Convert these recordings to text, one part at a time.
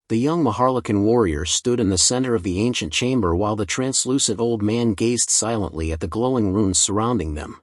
The young Maharlikan warrior stood in the center of the ancient chamber while the translucent old man gazed silently at the glowing runes surrounding them.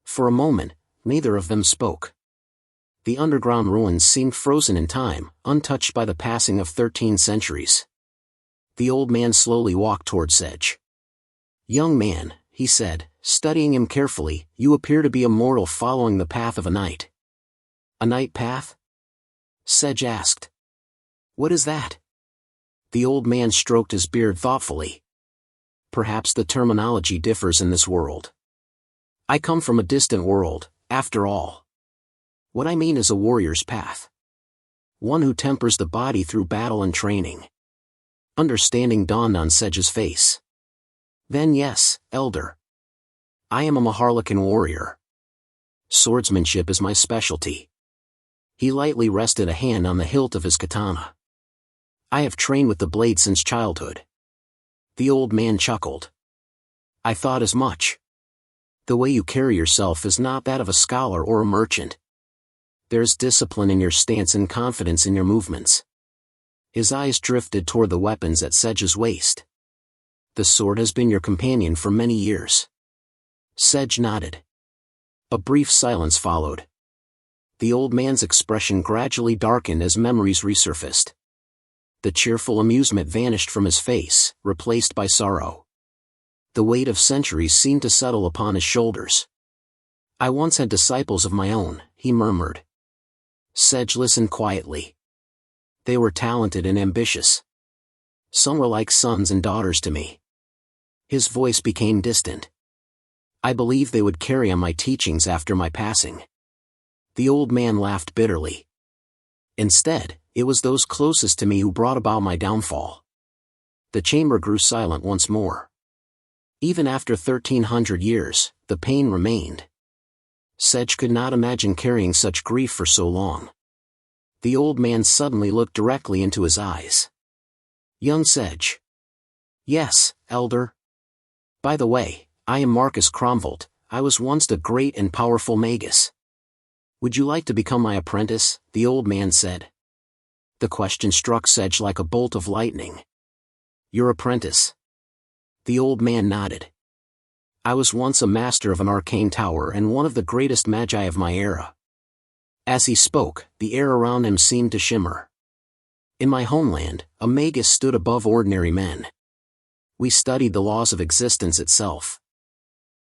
For a moment, neither of them spoke. The underground ruins seemed frozen in time, untouched by the passing of 13 centuries. The old man slowly walked toward Sedge. "Young man," he said, studying him carefully, "you appear to be a mortal following the path of a knight." "A knight path?" Sedge asked. "What is that?" The old man stroked his beard thoughtfully. "Perhaps the terminology differs in this world. I come from a distant world, after all. What I mean is a warrior's path. One who tempers the body through battle and training." Understanding dawned on Sedge's face. "Then yes, elder. I am a Maharlikan warrior. Swordsmanship is my specialty." He lightly rested a hand on the hilt of his katana. "I have trained with the blade since childhood." The old man chuckled. "I thought as much. The way you carry yourself is not that of a scholar or a merchant. There's discipline in your stance and confidence in your movements." His eyes drifted toward the weapons at Sedge's waist. "The sword has been your companion for many years." Sedge nodded. A brief silence followed. The old man's expression gradually darkened as memories resurfaced. The cheerful amusement vanished from his face, replaced by sorrow. The weight of centuries seemed to settle upon his shoulders. "I once had disciples of my own," he murmured. Sedge listened quietly. "They were talented and ambitious. Some were like sons and daughters to me." His voice became distant. "I believe they would carry on my teachings after my passing." The old man laughed bitterly. "Instead, it was those closest to me who brought about my downfall." The chamber grew silent once more. Even after 1300 years, the pain remained. Sedge could not imagine carrying such grief for so long. The old man suddenly looked directly into his eyes. "Young Sedge." "Yes, elder. By the way, I am Marcus Cromvolt. I was once a great and powerful magus. Would you like to become my apprentice?" the old man said. The question struck Sedge like a bolt of lightning. "Your apprentice?" The old man nodded. "I was once a master of an arcane tower and one of the greatest magi of my era." As he spoke, the air around him seemed to shimmer. "In my homeland, a magus stood above ordinary men. We studied the laws of existence itself.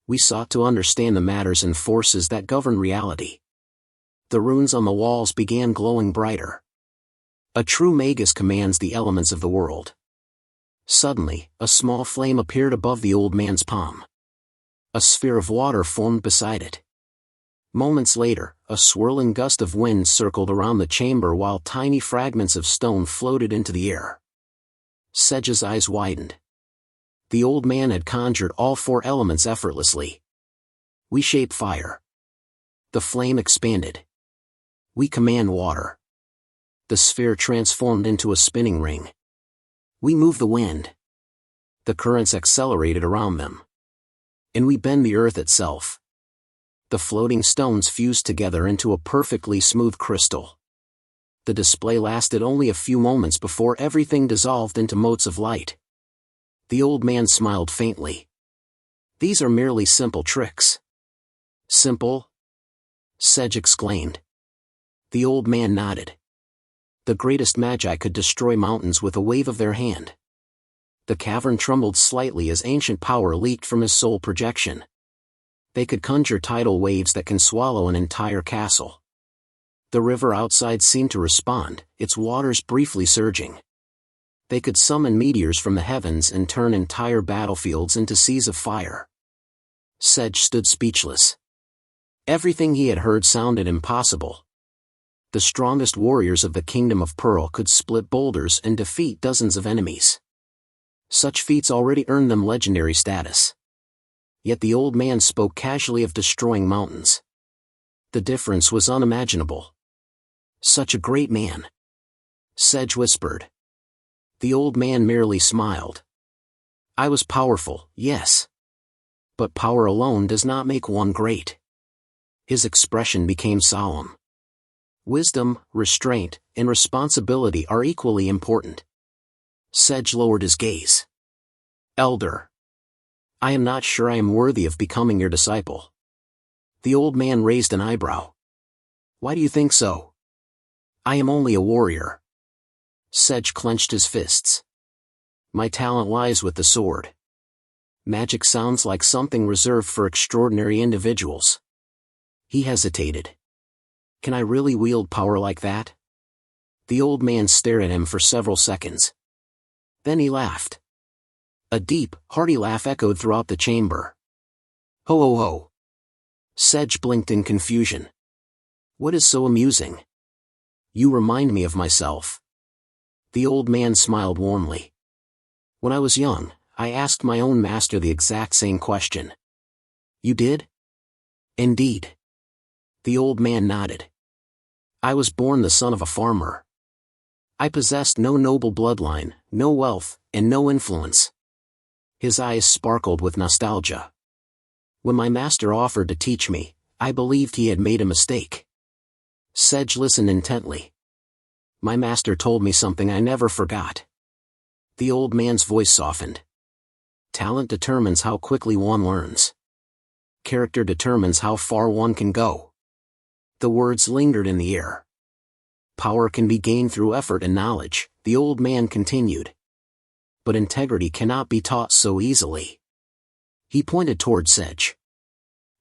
We sought to understand the matters and forces that govern reality." The runes on the walls began glowing brighter. "A true magus commands the elements of the world." Suddenly, a small flame appeared above the old man's palm. A sphere of water formed beside it. Moments later, a swirling gust of wind circled around the chamber while tiny fragments of stone floated into the air. Sedge's eyes widened. The old man had conjured all 4 elements effortlessly. "We shape fire." The flame expanded. "We command water." The sphere transformed into a spinning ring. "We move the wind." The currents accelerated around them. "And we bend the earth itself." The floating stones fused together into a perfectly smooth crystal. The display lasted only a few moments before everything dissolved into motes of light. The old man smiled faintly. "These are merely simple tricks." "Simple?" Sedge exclaimed. The old man nodded. "The greatest magi could destroy mountains with a wave of their hand." The cavern trembled slightly as ancient power leaked from his soul projection. "They could conjure tidal waves that can swallow an entire castle." The river outside seemed to respond, its waters briefly surging. "They could summon meteors from the heavens and turn entire battlefields into seas of fire." Sedge stood speechless. Everything he had heard sounded impossible. The strongest warriors of the Kingdom of Pearl could split boulders and defeat dozens of enemies. Such feats already earned them legendary status. Yet the old man spoke casually of destroying mountains. The difference was unimaginable. "Such a great man," Sedge whispered. The old man merely smiled. "I was powerful, yes. But power alone does not make one great." His expression became solemn. Wisdom, restraint, and responsibility are equally important. Sedge lowered his gaze. Elder. I am not sure I am worthy of becoming your disciple. The old man raised an eyebrow. Why do you think so? I am only a warrior. Sedge clenched his fists. My talent lies with the sword. Magic sounds like something reserved for extraordinary individuals. He hesitated. Can I really wield power like that? The old man stared at him for several seconds. Then he laughed. A deep, hearty laugh echoed throughout the chamber. Ho ho ho. Sedge blinked in confusion. What is so amusing? You remind me of myself. The old man smiled warmly. When I was young, I asked my own master the exact same question. You did? Indeed. The old man nodded. I was born the son of a farmer. I possessed no noble bloodline, no wealth, and no influence. His eyes sparkled with nostalgia. When my master offered to teach me, I believed he had made a mistake. Sedge listened intently. My master told me something I never forgot. The old man's voice softened. Talent determines how quickly one learns. Character determines how far one can go. The words lingered in the air. Power can be gained through effort and knowledge, the old man continued. But integrity cannot be taught so easily. He pointed toward Sedge.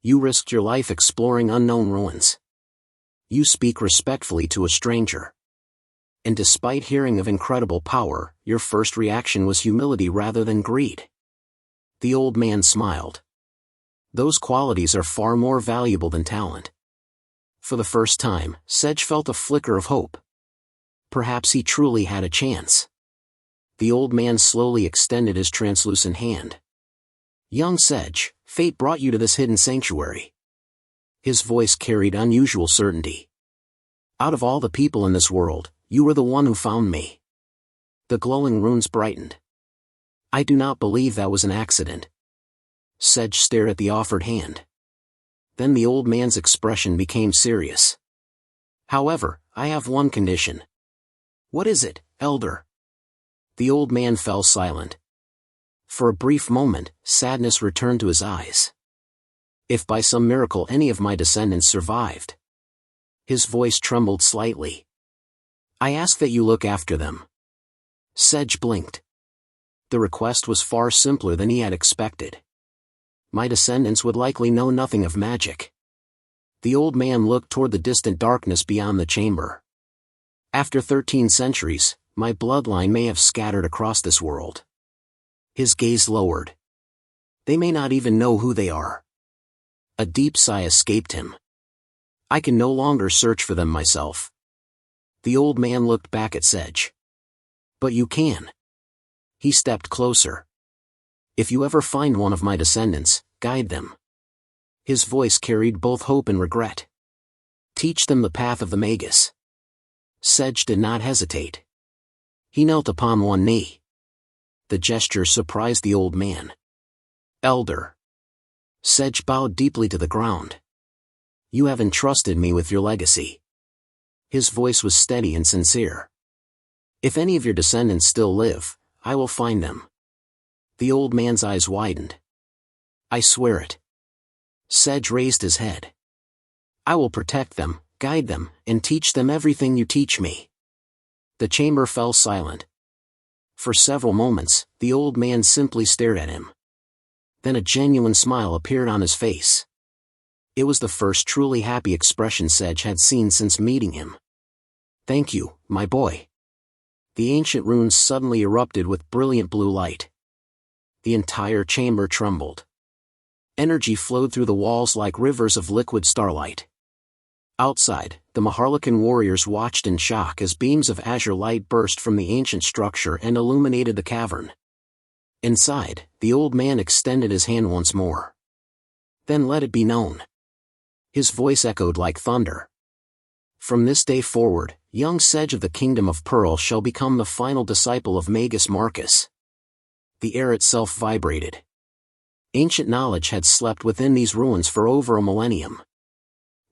You risked your life exploring unknown ruins. You speak respectfully to a stranger. And despite hearing of incredible power, your first reaction was humility rather than greed. The old man smiled. Those qualities are far more valuable than talent. For the first time, Sedge felt a flicker of hope. Perhaps he truly had a chance. The old man slowly extended his translucent hand. Young Sedge, fate brought you to this hidden sanctuary. His voice carried unusual certainty. Out of all the people in this world, you were the one who found me. The glowing runes brightened. I do not believe that was an accident. Sedge stared at the offered hand. Then the old man's expression became serious. However, I have one condition. What is it, elder? The old man fell silent. For a brief moment, sadness returned to his eyes. If by some miracle any of my descendants survived. His voice trembled slightly. I ask that you look after them. Sedge blinked. The request was far simpler than he had expected. My descendants would likely know nothing of magic. The old man looked toward the distant darkness beyond the chamber. After 13 centuries, my bloodline may have scattered across this world. His gaze lowered. They may not even know who they are. A deep sigh escaped him. I can no longer search for them myself. The old man looked back at Sedge. But you can. He stepped closer. If you ever find one of my descendants, guide them. His voice carried both hope and regret. Teach them the path of the Magus. Sedge did not hesitate. He knelt upon one knee. The gesture surprised the old man. Elder. Sedge bowed deeply to the ground. You have entrusted me with your legacy. His voice was steady and sincere. If any of your descendants still live, I will find them. The old man's eyes widened. I swear it. Sedge raised his head. I will protect them, guide them, and teach them everything you teach me. The chamber fell silent. For several moments, the old man simply stared at him. Then a genuine smile appeared on his face. It was the first truly happy expression Sedge had seen since meeting him. Thank you, my boy. The ancient runes suddenly erupted with brilliant blue light. The entire chamber trembled. Energy flowed through the walls like rivers of liquid starlight. Outside, the Maharlikan warriors watched in shock as beams of azure light burst from the ancient structure and illuminated the cavern. Inside, the old man extended his hand once more. Then let it be known. His voice echoed like thunder. From this day forward, young Sedge of the Kingdom of Pearl shall become the final disciple of Magus Marcus. The air itself vibrated. Ancient knowledge had slept within these ruins for over a millennium.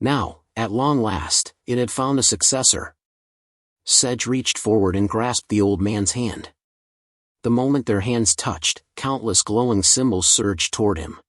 Now, at long last, It had found a successor. Sedge reached forward and grasped the old man's hand. The moment their hands touched, countless glowing symbols surged toward him.